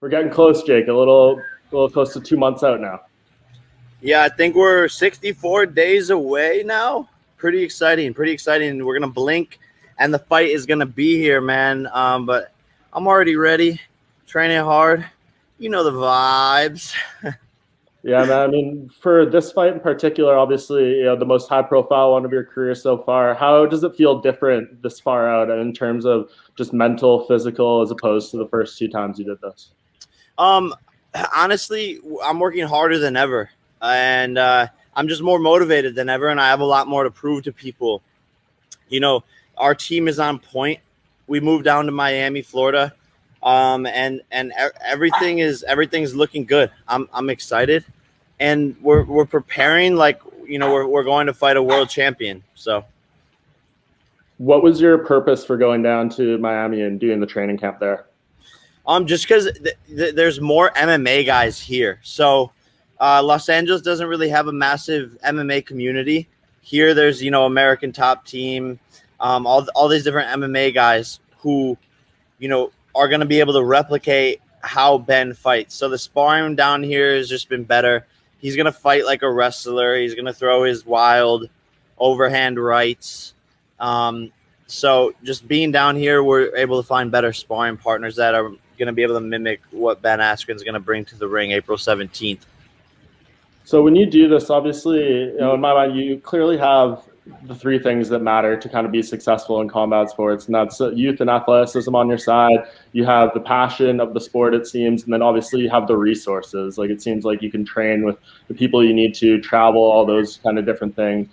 We're getting close, Jake. A little close to 2 months out now. Yeah, I think we're 64 days away now. Pretty exciting. We're gonna blink, and the fight is gonna be here, man. But I'm already ready, training hard. You know the vibes. Yeah, man. I mean, for this fight in particular, obviously, the most high-profile one of your career so far. How does it feel different this far out in terms of just mental, physical, as opposed to the first two times you did this? Um, Honestly, I'm working harder than ever, and I'm just more motivated than ever, and I have a lot more to prove to people. You know, our team is on point. We moved down to Miami, Florida, and everything's looking good. I'm excited, and we're preparing like we're going to fight a world champion. So. What was your purpose for going down to Miami and doing the training camp there? Just because there's more MMA guys here. So Los Angeles doesn't really have a massive MMA community. Here, there's American Top Team, all these different MMA guys who are going to be able to replicate how Ben fights. So the sparring down here has just been better. He's going to fight like a wrestler. He's going to throw his wild overhand rights. So just being down here, we're able to find better sparring partners that are going to be able to mimic what Ben Askren is going to bring to the ring April 17th. So when you do this, obviously, in my mind, you clearly have the three things that matter to kind of be successful in combat sports, and that's youth and athleticism on your side. You have the passion of the sport, it seems, and then obviously you have the resources. Like it seems like you can train with the people you need to, travel, all those kind of different things.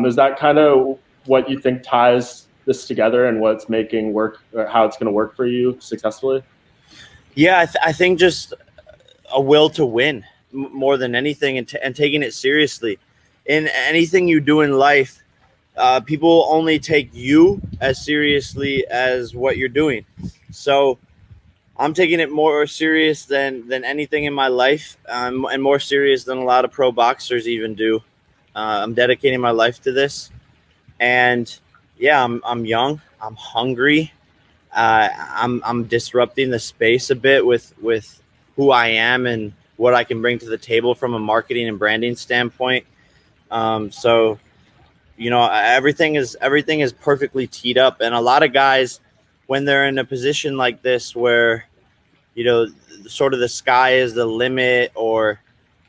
Is that kind of what you think ties this together and what's making work, or how it's going to work for you successfully? Yeah, I think just a will to win more than anything, and taking it seriously. In anything you do in life, people only take you as seriously as what you're doing. So I'm taking it more serious than anything in my life, and more serious than a lot of pro boxers even do. I'm dedicating my life to this, and yeah, I'm young, I'm hungry. I'm disrupting the space a bit with who I am and what I can bring to the table from a marketing and branding standpoint. So everything is perfectly teed up, and a lot of guys, when they're in a position like this where sort of the sky is the limit, or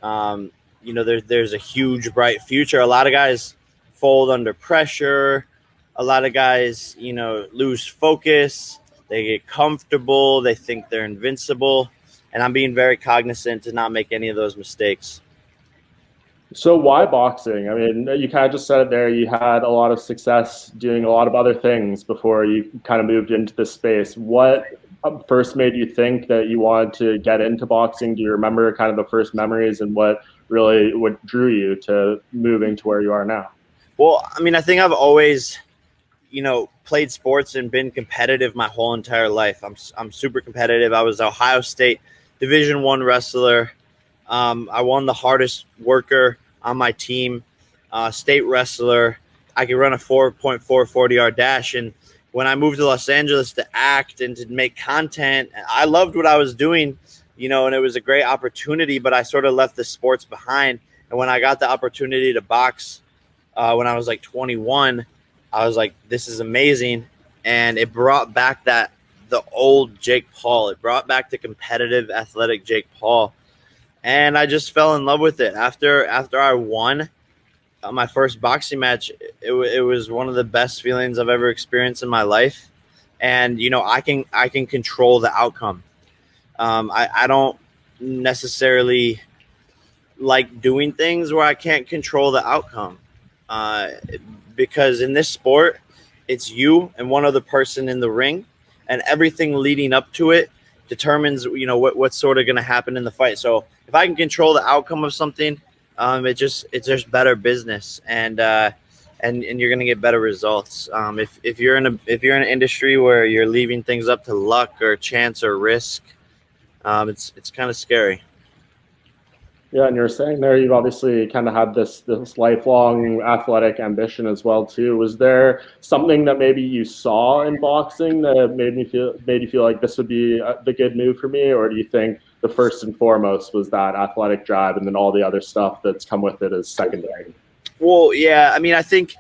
there's a huge bright future, a lot of guys fold under pressure. A lot of guys, lose focus. They get comfortable. They think they're invincible. And I'm being very cognizant to not make any of those mistakes. So why boxing? I mean, you kind of just said it there. You had a lot of success doing a lot of other things before you kind of moved into this space. What first made you think that you wanted to get into boxing? Do you remember kind of the first memories and what drew you to moving to where you are now? Well, I mean, I think I've always played sports and been competitive my whole entire life. I'm super competitive. I was Ohio State Division I wrestler. I won the hardest worker on my team, state wrestler. I could run a 4.4 40-yard dash. And when I moved to Los Angeles to act and to make content, I loved what I was doing, and it was a great opportunity, but I sort of left the sports behind. And when I got the opportunity to box when I was like 21, I was like, this is amazing. And it brought back the old Jake Paul. It brought back the competitive, athletic Jake Paul. And I just fell in love with it. After I won my first boxing match, it was one of the best feelings I've ever experienced in my life. And, I can control the outcome. I don't necessarily like doing things where I can't control the outcome. Because in this sport, it's you and one other person in the ring, and everything leading up to it determines, what's sort of going to happen in the fight. So if I can control the outcome of something, it's just better business, and you're going to get better results. If you're in an industry where you're leaving things up to luck or chance or risk, it's kind of scary. Yeah, and you're saying there you've obviously kind of had this lifelong athletic ambition as well too. Was there something that maybe you saw in boxing that made you feel like this would be the good move for me, or do you think the first and foremost was that athletic drive, and then all the other stuff that's come with it is secondary? Well, yeah, I mean, I think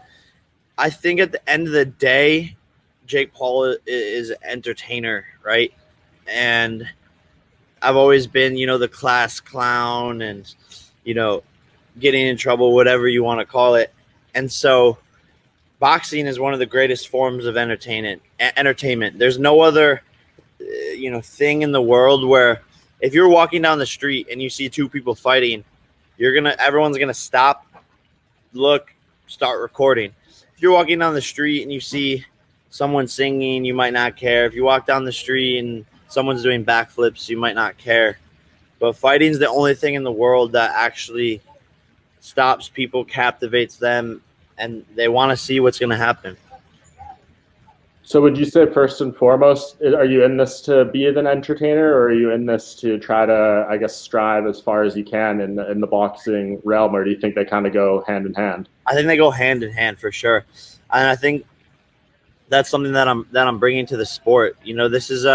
at the end of the day, Jake Paul is an entertainer, right? And I've always been, the class clown and, you know, getting in trouble, whatever you want to call it. And so boxing is one of the greatest forms of entertainment. There's no other, thing in the world where if you're walking down the street and you see two people fighting, everyone's going to stop, look, start recording. If you're walking down the street and you see someone singing, you might not care. If you walk down the street and someone's doing backflips, you might not care. But fighting's the only thing in the world that actually stops people, captivates them, and they want to see what's going to happen. So would you say first and foremost, are you in this to be an entertainer, or are you in this to try to, I guess, strive as far as you can in the boxing realm, or do you think they kind of go hand in hand? I think they go hand in hand for sure, and I think that's something that I'm bringing to the sport. This is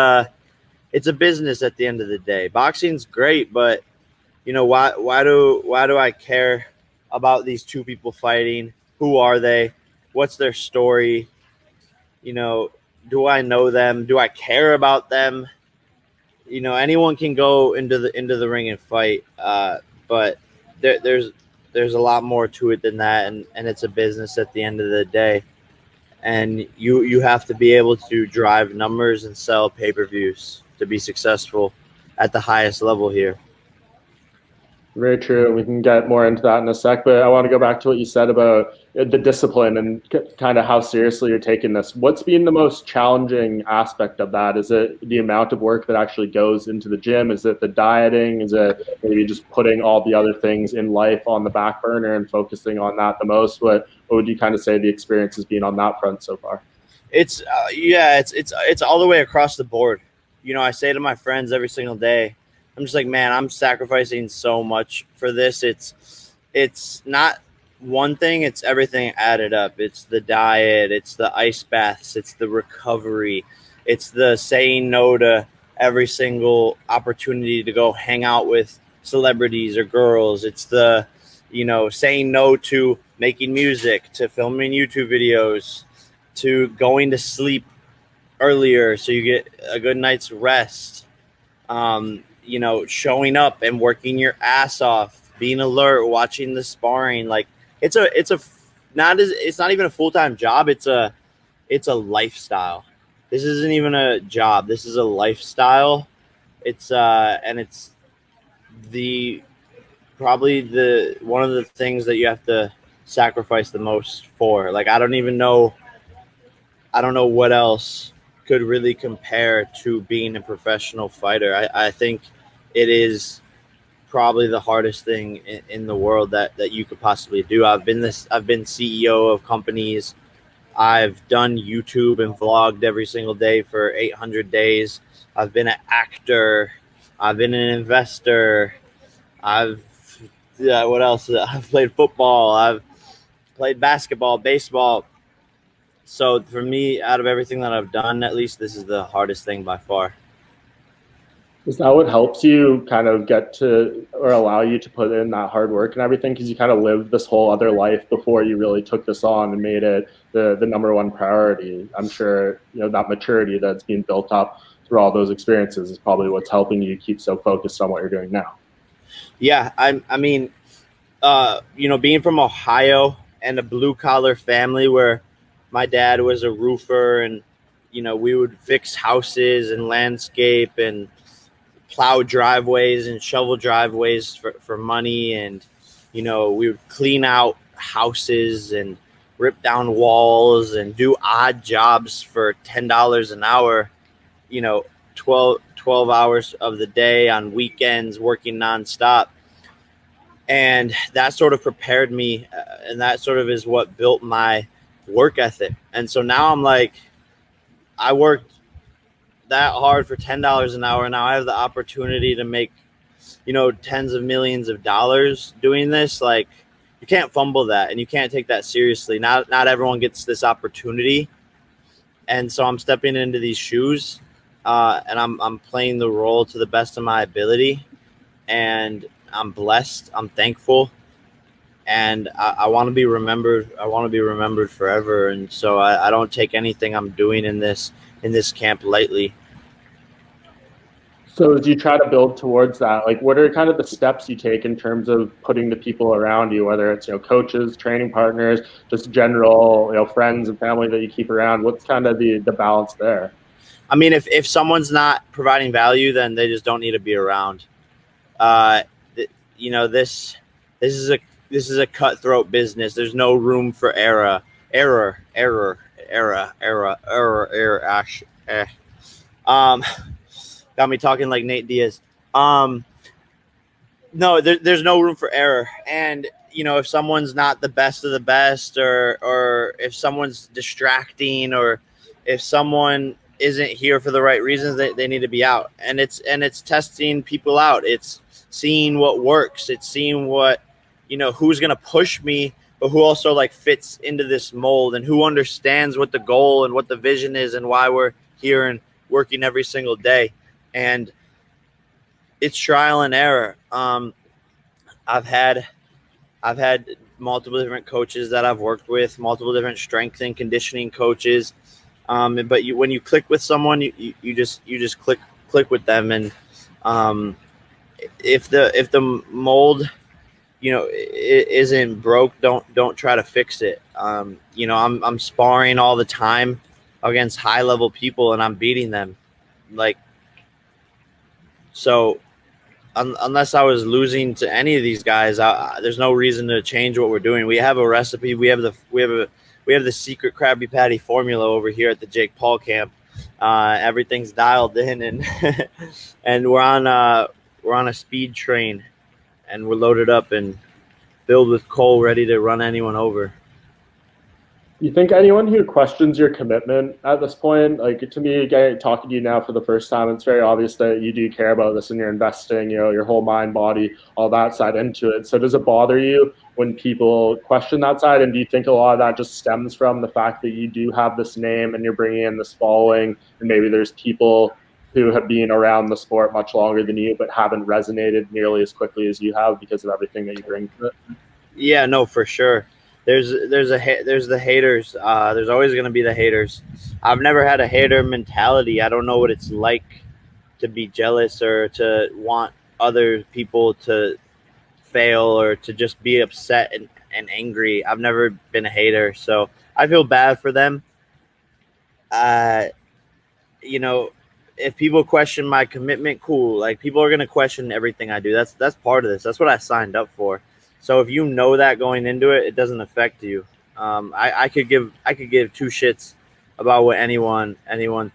it's a business at the end of the day. Boxing's great, but why do I care about these two people fighting? Who are they? What's their story? Do I know them? Do I care about them? Anyone can go into the ring and fight, but there's a lot more to it than that, and it's a business at the end of the day. And you have to be able to drive numbers and sell pay-per-views to be successful at the highest level here. Very true. We can get more into that in a sec, but I want to go back to what you said about the discipline and kind of how seriously you're taking this. What's been the most challenging aspect of that? Is it the amount of work that actually goes into the gym? Is it the dieting? Is it maybe just putting all the other things in life on the back burner and focusing on that the most? What would you kind of say the experience has been on that front so far? It's all the way across the board. I say to my friends every single day, I'm just like, man, I'm sacrificing so much for this. It's not one thing, it's everything added up. It's the diet, it's the ice baths, it's the recovery, it's the saying no to every single opportunity to go hang out with celebrities or girls. It's the, saying no to making music, to filming YouTube videos, to going to sleep earlier so you get a good night's rest. Showing up and working your ass off, being alert, watching the sparring. Like it's not even a full-time job. It's a lifestyle. This isn't even a job. This is a lifestyle. It's probably the one of the things that you have to sacrifice the most for. Like I don't know what else could really compare to being a professional fighter. I think it is probably the hardest thing in the world that you could possibly do. I've been CEO of companies. I've done YouTube and vlogged every single day for 800 days. I've been an actor. I've been an investor. What else? I've played football. I've played basketball, baseball. So for me, out of everything that I've done, at least this is the hardest thing by far. Is that what helps you kind of get to or allow you to put in that hard work and everything? Because you kind of lived this whole other life before you really took this on and made it the number one priority. I'm sure that maturity that's being built up through all those experiences is probably what's helping you keep so focused on what you're doing now. Yeah, I mean, being from Ohio and a blue collar family where my dad was a roofer and we would fix houses and landscape and plow driveways and shovel driveways for money. And, we would clean out houses and rip down walls and do odd jobs for $10 an hour, 12 hours of the day on weekends, working nonstop. And that sort of prepared me. And that sort of is what built my work ethic. And so now I'm like, I worked that hard for $10 an hour. Now I have the opportunity to make tens of millions of dollars doing this, like, you can't fumble that, and you can't take that seriously. Not everyone gets this opportunity, and so I'm stepping into these shoes, and I'm playing the role to the best of my ability, and I'm blessed. I'm thankful, and I want to be remembered. I want to be remembered forever, and so I don't take anything I'm doing in this camp lightly. So as you try to build towards that, like what are kind of the steps you take in terms of putting the people around you, whether it's, coaches, training partners, just general, friends and family that you keep around? What's kind of the balance there? I mean, if someone's not providing value, then they just don't need to be around. This is a cutthroat business. There's no room for error. Got me talking like Nate Diaz. No, there's no room for error. And, if someone's not the best of the best, or if someone's distracting, or if someone isn't here for the right reasons, they need to be out. And it's testing people out. It's seeing what works. It's seeing what, who's going to push me, but who also like fits into this mold, and who understands what the goal and what the vision is, and why we're here and working every single day. And it's trial and error. I've had multiple different coaches that I've worked with, multiple different strength and conditioning coaches. But when you click with someone, you just click with them. And if the mold, it isn't broke, don't try to fix it. I'm sparring all the time against high level people, and I'm beating them. Like, so unless I was losing to any of these guys, there's no reason to change what we're doing. We have a recipe. We have the secret Krabby Patty formula over here at the Jake Paul camp. Everything's dialed in, and and we're on a speed train, and we're loaded up and filled with coal, ready to run anyone over. You think anyone who questions your commitment at this point, like to me, again, talking to you now for the first time, it's very obvious that you do care about this and you're investing, your whole mind, body, all that side into it. So does it bother you when people question that side? And do you think a lot of that just stems from the fact that you do have this name and you're bringing in this following, and maybe there's people who have been around the sport much longer than you but haven't resonated nearly as quickly as you have because of everything that you bring to it? Yeah, no, for sure. There's the haters. There's always going to be the haters. I've never had a hater mentality. I don't know what it's like to be jealous or to want other people to fail or to just be upset and angry. I've never been a hater, so I feel bad for them. If people question my commitment, cool. Like, people are going to question everything I do. That's part of this. That's what I signed up for. So if you know that going into it, it doesn't affect you. I could give two shits about what anyone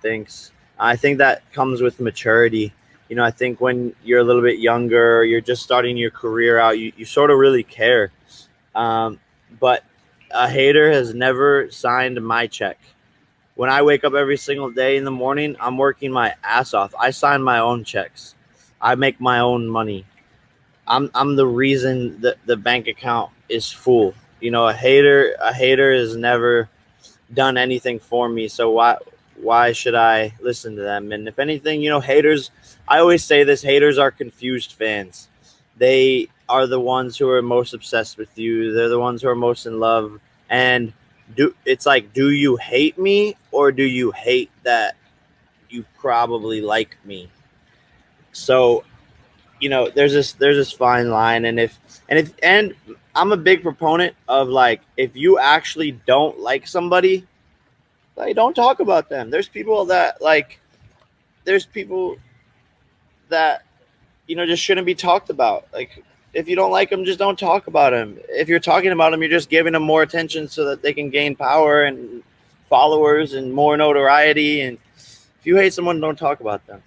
thinks. I think that comes with maturity. I think when you're a little bit younger, you're just starting your career out, you sort of really care. But a hater has never signed my check. When I wake up every single day in the morning, I'm working my ass off. I sign my own checks. I make my own money. I'm the reason that the bank account is full. A hater has never done anything for me. So why should I listen to them? And if anything, haters, I always say this, haters are confused fans. They are the ones who are most obsessed with you. They're the ones who are most in love. And it's like, do you hate me, or do you hate that you probably like me? So there's this fine line, and I'm a big proponent of, like, if you actually don't like somebody, like, don't talk about them. There's people that just shouldn't be talked about. Like, if you don't like them, just don't talk about them. If you're talking about them, you're just giving them more attention so that they can gain power and followers and more notoriety. And if you hate someone, don't talk about them.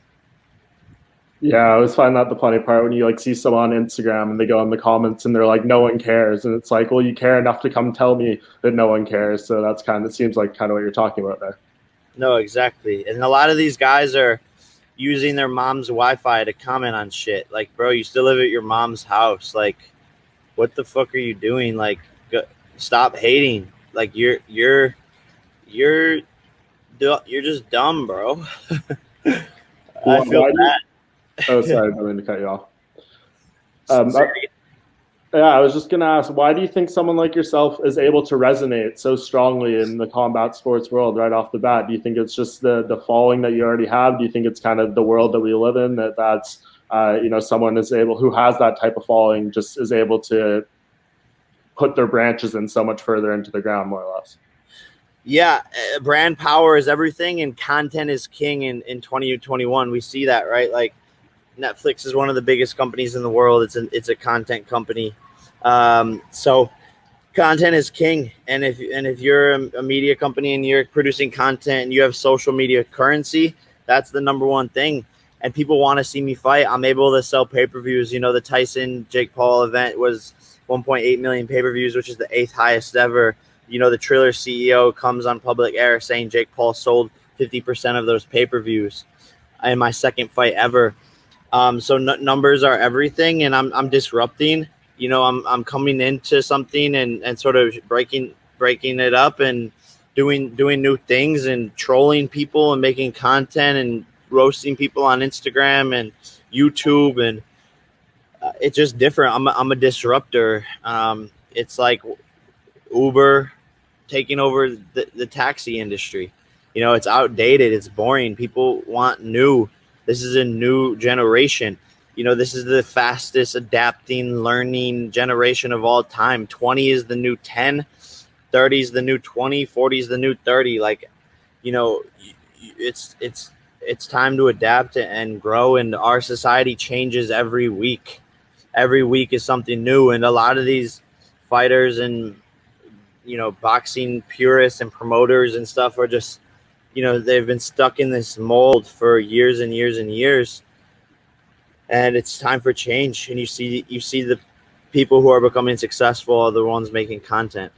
Yeah, I always find that the funny part when you see someone on Instagram and they go in the comments and they're like, no one cares. And it's like, well, you care enough to come tell me that no one cares. So it seems like kind of what you're talking about there. No, exactly. And a lot of these guys are, using their mom's Wi-Fi to comment on shit. Like, bro, you still live at your mom's house. Like, what the fuck are you doing? Like, stop hating. Like, you're just dumb, bro. I feel bad. Oh, sorry, I didn't mean to cut you off. Yeah, I was just going to ask, why do you think someone like yourself is able to resonate so strongly in the combat sports world right off the bat? Do you think it's just the following that you already have? Do you think it's kind of the world that we live in that's someone is able who has that type of following just is able to put their branches in so much further into the ground, more or less? Yeah, brand power is everything, and content is king. In 2021, we see that, right? Like, Netflix is one of the biggest companies in the world. It's a content company. So content is king. And if you're a media company and you're producing content and you have social media currency, that's the number one thing. And people want to see me fight. I'm able to sell pay-per-views. You know, the Tyson Jake Paul event was 1.8 million pay-per-views, which is the 8th highest ever. You know, the Triller CEO comes on public air saying Jake Paul sold 50% of those pay-per-views in my second fight ever. So numbers are everything, and I'm disrupting. You know, I'm coming into something and sort of breaking it up and doing new things and trolling people and making content and roasting people on Instagram and YouTube, and it's just different. I'm a disruptor. It's like Uber taking over the taxi industry. You know, it's outdated. It's boring. People want new. This is a new generation. You know, this is the fastest adapting, learning generation of all time. 20 is the new 10, 30 is the new 20, 40 is the new 30. Like, you know, it's time to adapt and grow. And our society changes every week. Every week is something new. And a lot of these fighters and, you know, boxing purists and promoters and stuff are just, you know, they've been stuck in this mold for years and years and years, and it's time for change. And you see the people who are becoming successful are the ones making content.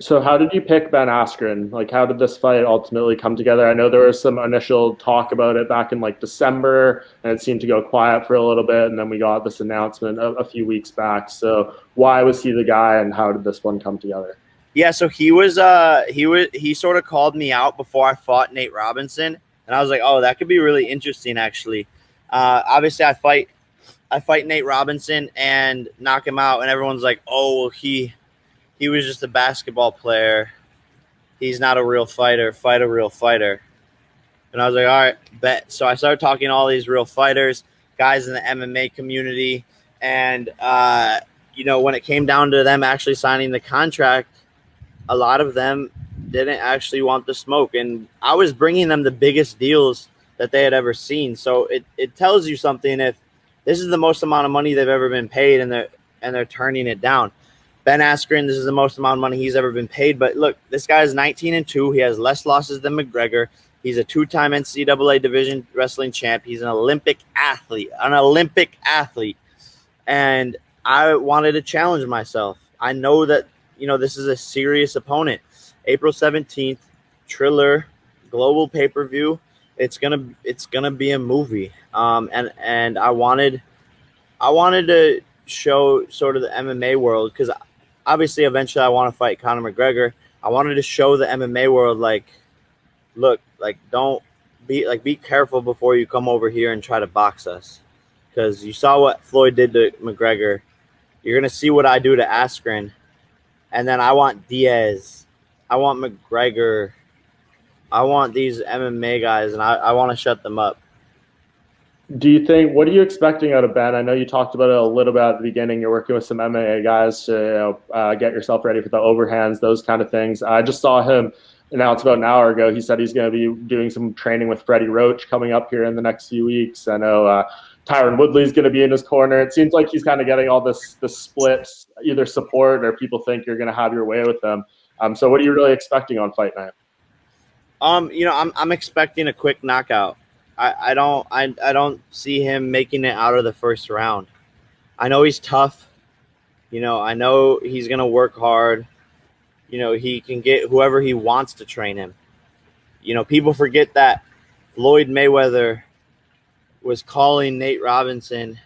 So how did you pick Ben Askren? Like, how did this fight ultimately come together? I know there was some initial talk about it back in like December, and it seemed to go quiet for a little bit, and then we got this announcement a few weeks back. So why was he the guy, and how did this one come together? Yeah, so he sort of called me out before I fought Nate Robinson, and I was like, oh, that could be really interesting, actually. Obviously, I fight Nate Robinson and knock him out, and everyone's like, oh, well, he was just a basketball player. He's not a real fighter. Fight a real fighter. And I was like, all right, bet. So I started talking to all these real fighters, guys in the MMA community, and you know, when it came down to them actually signing the contract, a lot of them didn't actually want the smoke, and I was bringing them the biggest deals that they had ever seen. So it tells you something if this is the most amount of money they've ever been paid, and they're turning it down. Ben Askren, this is the most amount of money he's ever been paid. But look, this guy is 19-2. He has less losses than McGregor. He's a 2-time NCAA division wrestling champ. He's an Olympic athlete. And I wanted to challenge myself. I know that, you know, this is a serious opponent. April 17th, Triller, global pay-per-view. It's gonna be a movie. And I wanted to show sort of the MMA world, because obviously eventually I want to fight Conor McGregor. I wanted to show the MMA world, like, look, like, don't be careful before you come over here and try to box us, because you saw what Floyd did to McGregor. You're gonna see what I do to Askren. And then I want Diaz. I want McGregor. I want these MMA guys, and I want to shut them up. What are you expecting out of Ben? I know you talked about it a little bit at the beginning. You're working with some MMA guys to get yourself ready for the overhands, those kind of things. I just saw him announce about an hour ago. He said he's going to be doing some training with Freddie Roach coming up here in the next few weeks. I know Tyron Woodley's going to be in his corner. It seems like he's kind of getting all the splits, either support or people think you're going to have your way with them. So what are you really expecting on fight night? You know, I'm expecting a quick knockout. I don't see him making it out of the first round. I know he's tough. You know, I know he's going to work hard. You know, he can get whoever he wants to train him. You know, people forget that Floyd Mayweather was calling Nate Robinson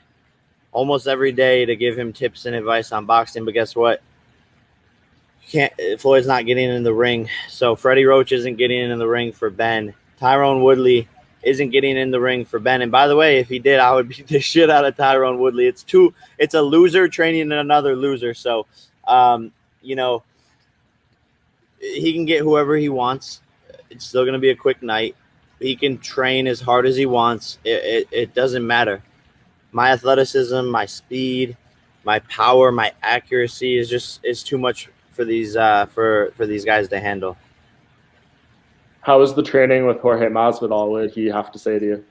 almost every day to give him tips and advice on boxing. But guess what? Floyd's not getting in the ring. So Freddie Roach isn't getting in the ring for Ben. Tyrone Woodley isn't getting in the ring for Ben. And by the way, if he did, I would beat the shit out of Tyrone Woodley. It's a loser training another loser. So, you know, he can get whoever he wants. It's still going to be a quick night. He can train as hard as he wants. It doesn't matter. My athleticism, my speed, my power, my accuracy is too much for these for these guys to handle. How was the training with Jorge Masvidal? What did he have to say to you?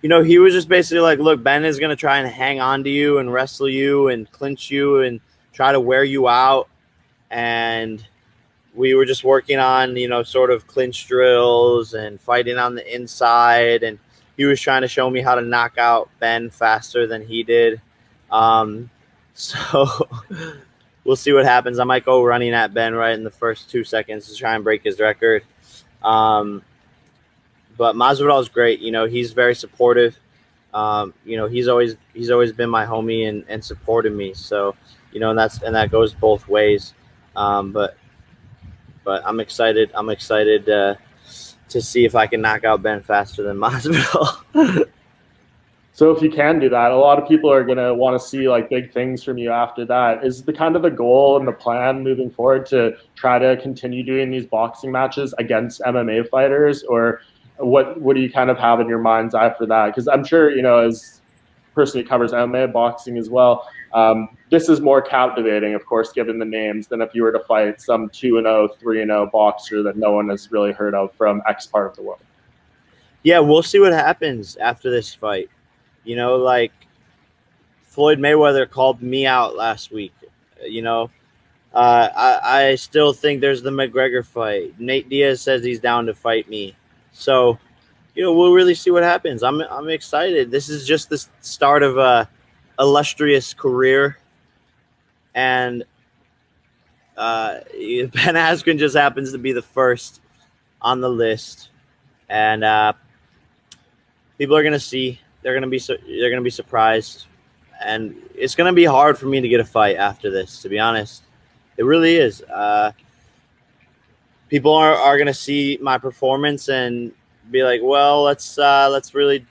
You know, he was just basically like, look, Ben is going to try and hang on to you and wrestle you and clinch you and try to wear you out. And we were just working on, you know, sort of clinch drills and fighting on the inside. And he was trying to show me how to knock out Ben faster than he did. So we'll see what happens. I might go running at Ben right in the first 2 seconds to try and break his record. But Masvidal is great. You know, he's very supportive. You know, he's always been my homie and supported me. So, you know, and that goes both ways. But I'm excited. I'm excited to see if I can knock out Ben faster than Masvidal. So if you can do that, a lot of people are going to want to see like big things from you after that. Is the kind of the goal and the plan moving forward to try to continue doing these boxing matches against MMA fighters, or what do you kind of have in your mind's eye for that? Because I'm sure, you know, as a person who covers MMA boxing as well, this is more captivating, of course, given the names, than if you were to fight some 2-0, 3-0 boxer that no one has really heard of from X part of the world. Yeah, we'll see what happens after this fight. You know, like Floyd Mayweather called me out last week. You know, I still think there's the McGregor fight. Nate Diaz says he's down to fight me. So, you know, we'll really see what happens. I'm excited. This is just the start of a illustrious career. And Ben Askren just happens to be the first on the list. And people are going to see. They're gonna be surprised, and it's gonna be hard for me to get a fight after this. To be honest, it really is. People are gonna see my performance and be like, "Well, let's really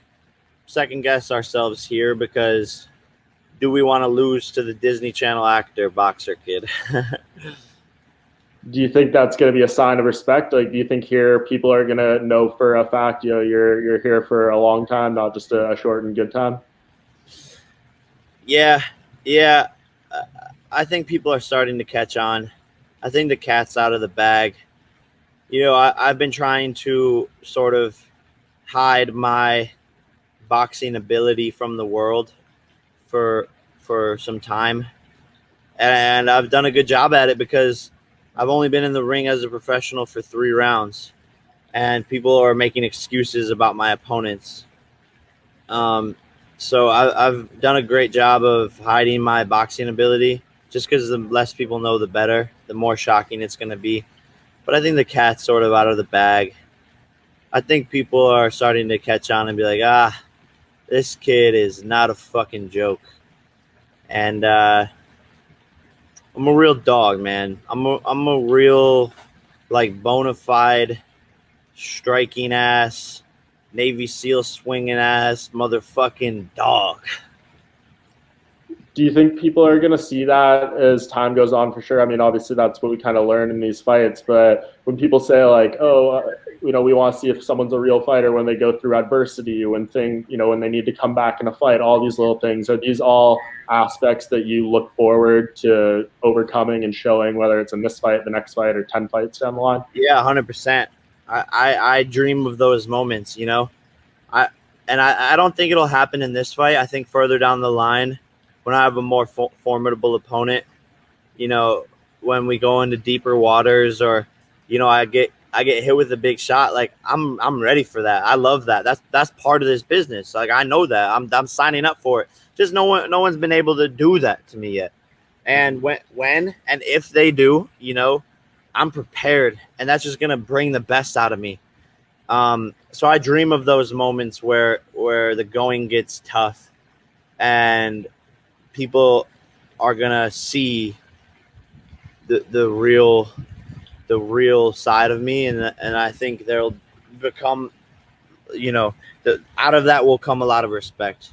second guess ourselves here, because do we want to lose to the Disney Channel actor boxer kid?" Do you think that's going to be a sign of respect? Like, do you think here people are going to know for a fact, you know, you're here for a long time, not just a short and good time? Yeah. I think people are starting to catch on. I think the cat's out of the bag. You know, I've been trying to sort of hide my boxing ability from the world for some time, and I've done a good job at it, because I've only been in the ring as a professional for 3 rounds, and people are making excuses about my opponents. So I've done a great job of hiding my boxing ability, just because the less people know, the better, the more shocking it's going to be. But I think the cat's sort of out of the bag. I think people are starting to catch on and be like, this kid is not a fucking joke. And I'm a real dog, man. I'm a real, like, bona fide, striking ass, Navy SEAL swinging ass motherfucking dog. Do you think people are going to see that as time goes on? For sure. I mean, obviously that's what we kind of learn in these fights, but when people say like, you know, we want to see if someone's a real fighter when they go through adversity, when they need to come back in a fight, all these little things, are these all aspects that you look forward to overcoming and showing, whether it's in this fight, the next fight, or 10 fights down the line? Yeah, 100%. I dream of those moments, you know. I don't think it'll happen in this fight. I think further down the line, when I have a more formidable opponent, you know, when we go into deeper waters, or, you know, I get hit with a big shot, like I'm ready for that. I love that. That's part of this business. Like, I know that. I'm signing up for it. Just no one's been able to do that to me yet. And when and if they do, you know, I'm prepared, and that's just gonna bring the best out of me. So I dream of those moments where the going gets tough and people are gonna see the real side of me, and I think there'll become, out of that will come a lot of respect.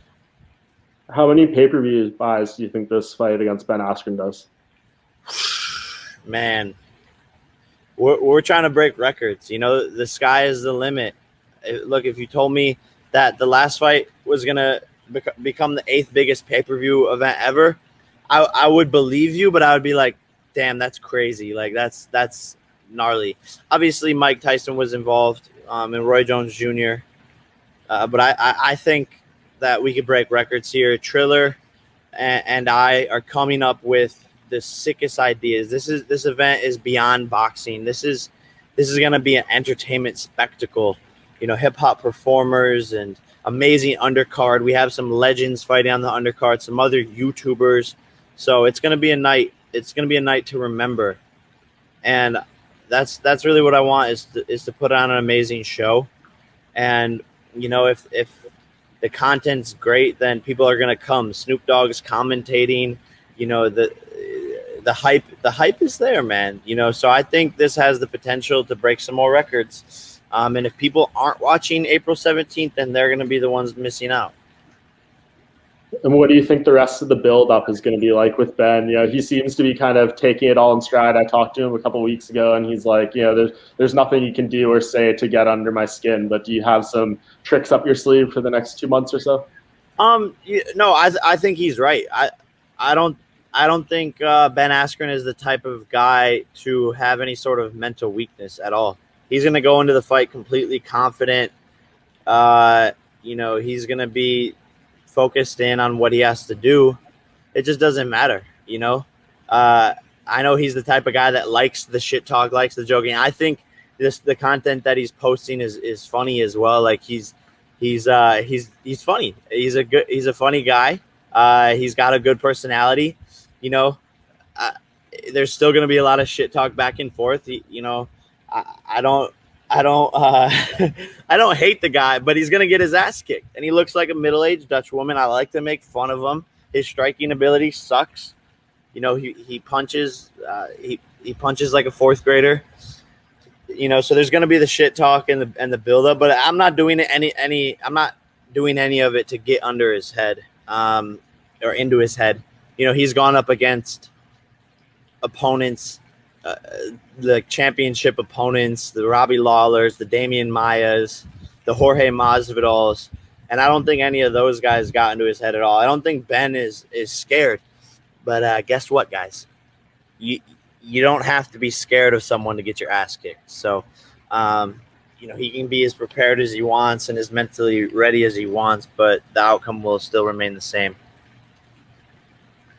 How many pay-per-view buys do you think this fight against Ben Askren does? Man, we're trying to break records. The sky is the limit. Look, if you told me that the last fight was gonna become the 8th biggest pay-per-view event ever, I would believe you, but I would be like, damn, that's crazy. Like that's gnarly. Obviously, Mike Tyson was involved, and Roy Jones Jr. But I think that we could break records here. Triller and I are coming up with the sickest ideas. This event is beyond boxing. This is going to be an entertainment spectacle. Hip hop performers and amazing undercard. We have some legends fighting on the undercard, some other YouTubers. So it's going to be a night. It's going to be a night to remember. And that's really what I want is to put on an amazing show. And if the content's great, then people are going to come. Snoop Dogg's commentating. The hype is there, man. So I think this has the potential to break some more records. And if people aren't watching April 17th, then they're going to be the ones missing out. And what do you think the rest of the build-up is going to be like with Ben? He seems to be kind of taking it all in stride. I talked to him a couple of weeks ago, and he's like, there's nothing you can do or say to get under my skin. But do you have some tricks up your sleeve for the next 2 months or so? No, I think he's right. I don't think Ben Askren is the type of guy to have any sort of mental weakness at all. He's going to go into the fight completely confident. He's going to be focused in on what he has to do. It just doesn't matter. I know he's the type of guy that likes the shit talk, likes the joking. I think the content that he's posting is funny as well. Like he's funny. He's a funny guy. He's got a good personality. There's still going to be a lot of shit talk back and forth. I don't I don't hate the guy, but he's going to get his ass kicked. And he looks like a middle-aged Dutch woman. I like to make fun of him. His striking ability sucks. He punches he punches like a 4th grader. So there's going to be the shit talk and the build up, but I'm not doing I'm not doing any of it to get under his head or into his head. He's gone up against opponents, the championship opponents, the Robbie Lawlers, the Damian Mayas, the Jorge Masvidals, and I don't think any of those guys got into his head at all. I don't think Ben is scared, but guess what, guys? You don't have to be scared of someone to get your ass kicked. So, he can be as prepared as he wants and as mentally ready as he wants, but the outcome will still remain the same.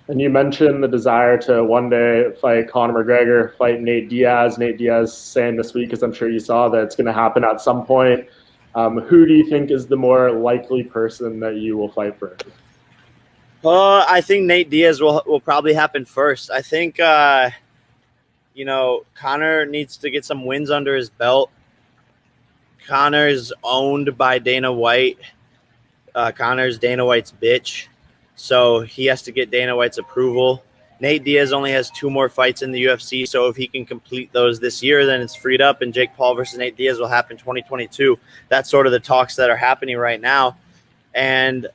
And you mentioned the desire to one day fight Conor McGregor, fight Nate Diaz. Nate Diaz saying this week, as I'm sure you saw, that it's going to happen at some point. Who do you think is the more likely person that you will fight for? I think Nate Diaz will probably happen first. I think, Conor needs to get some wins under his belt. Conor's owned by Dana White. Conor's Dana White's bitch. So he has to get Dana White's approval. Nate Diaz only has 2 more fights in the UFC, so if he can complete those this year, then it's freed up, and Jake Paul versus Nate Diaz will happen 2022. That's sort of the talks that are happening right now. And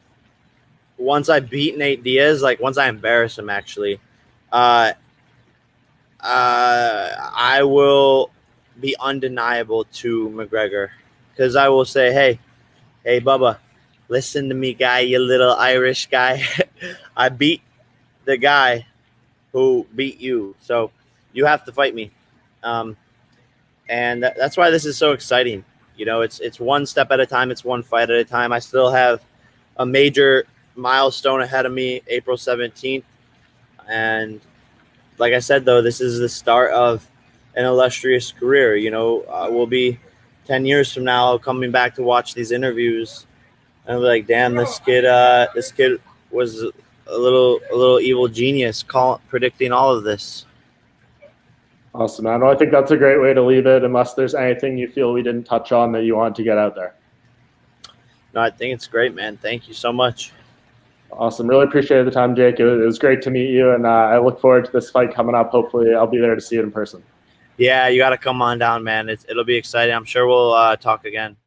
once I beat Nate Diaz, once I embarrass him, actually, I will be undeniable to McGregor, because I will say, hey, Bubba, listen to me, guy, you little Irish guy. I beat the guy who beat you, so you have to fight me. And that's why this is so exciting. It's one step at a time. It's one fight at a time. I still have a major milestone ahead of me, April 17th. And like I said, though, this is the start of an illustrious career. We'll be 10 years from now coming back to watch these interviews. And I'm like, damn, this kid was a little evil genius predicting all of this. Awesome, man. Well, I think that's a great way to leave it, unless there's anything you feel we didn't touch on that you want to get out there. No, I think it's great, man. Thank you so much. Awesome. Really appreciate the time, Jake. It was great to meet you, and I look forward to this fight coming up. Hopefully, I'll be there to see it in person. Yeah, you got to come on down, man. It'll be exciting. I'm sure we'll talk again.